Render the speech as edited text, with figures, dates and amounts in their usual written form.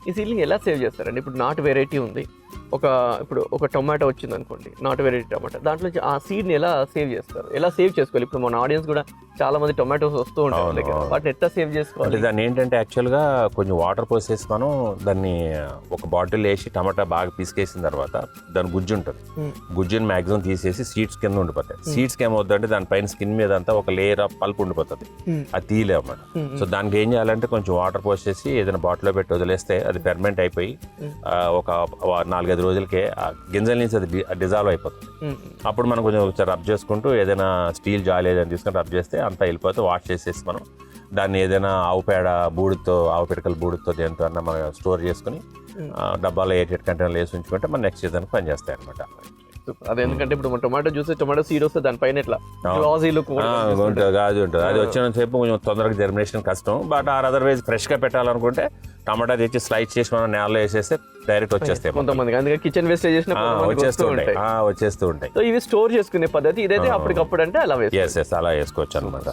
ఈ సీడ్లింగ్ ఎలా సేవ్ చేస్తారండి? ఇప్పుడు నాటు వెరైటీ ఉంది, ఇప్పుడు ఒక టొమాటో వచ్చింది అనుకోండి, నాటు వెరైటీ టొమాటో, దాంట్లో నుంచి ఆ సీడ్ని ఎలా సేవ్ చేస్తారు, ఎలా సేవ్ చేసుకోవాలి? ఇప్పుడు మన ఆడియన్స్ కూడా చాలా మంది టొమాటోస్ వస్తూ ఉంటాయి, వాటిని ఎట్లా సేవ్ చేసుకోవాలి? దాన్ని ఏంటంటే యాక్చువల్గా కొంచెం వాటర్ పోసేసి మనం దాన్ని ఒక బాటిల్ వేసి టమాటా బాగా పిసికేసిన తర్వాత దాని గుజ్జు ఉంటుంది, గుజ్జుని మ్యాక్సిమం తీసేసి సీడ్స్ కింద ఉండిపోతాయి. సీడ్స్కి ఏమవుతుందంటే దానిపైన స్కిన్ మీద అంతా ఒక లేయర్ ఆఫ్ పల్ప్ ఉండిపోతుంది, అది తీయలేము అన్నమాట. సో దానికి ఏం చేయాలంటే కొంచెం వాటర్ పోసేసి ఏదైనా బాటిల్లో పెట్టి వదిలేస్తే అది ఫెర్మెంట్ అయిపోయి ఒక 4-5 రోజులకే ఆ గింజల నుంచి అది డిజాల్వ్ అయిపోతుంది. అప్పుడు మనం కొంచెం రబ్ చేసుకుంటూ ఏదైనా స్టీల్ జాలి ఏదైనా తీసుకొని రబ్ చేస్తే అంతా వెళ్ళిపోతే వాష్ చేసేసి మనం దాన్ని ఏదైనా ఆవు పిడకల బూడితో దేంతో అన్న మనం స్టోర్ చేసుకుని డబ్బాలో ఎయిటెడ్ కంటైనర్లు వేసి ఉంచుకుంటే మన నెక్స్ట్ సీజన్ పని చేస్తాయి అనమాట. అది ఎందుకంటే ఇప్పుడు మన టొమాటో సీడ్ వస్తే దానిపైన ఇట్లా గ్లాసీ లుక్ ఉంటుంది, అది ఉంటుంది. అది వచ్చిన సేపు కొంచెం తొందరగా జర్మినేషన్ కష్టం. బట్ అదర్వైజ్ ఫ్రెష్గా పెట్టాలనుకుంటే టమాటా తెచ్చి స్లైస్ చేసి మనం నేలలో వేసేస్తే డైరెక్ట్ వచ్చేస్తాయి కొంతమంది. అందుకే కిచెన్ వేస్టేజ్ చేసిన వచ్చేస్తూ ఉంటాయి. సో ఇవి స్టోర్ చేసుకునే పద్ధతి ఇదైతే అప్పటికప్పుడు అంటే అలా అలా వేసుకోవచ్చు అనమాట.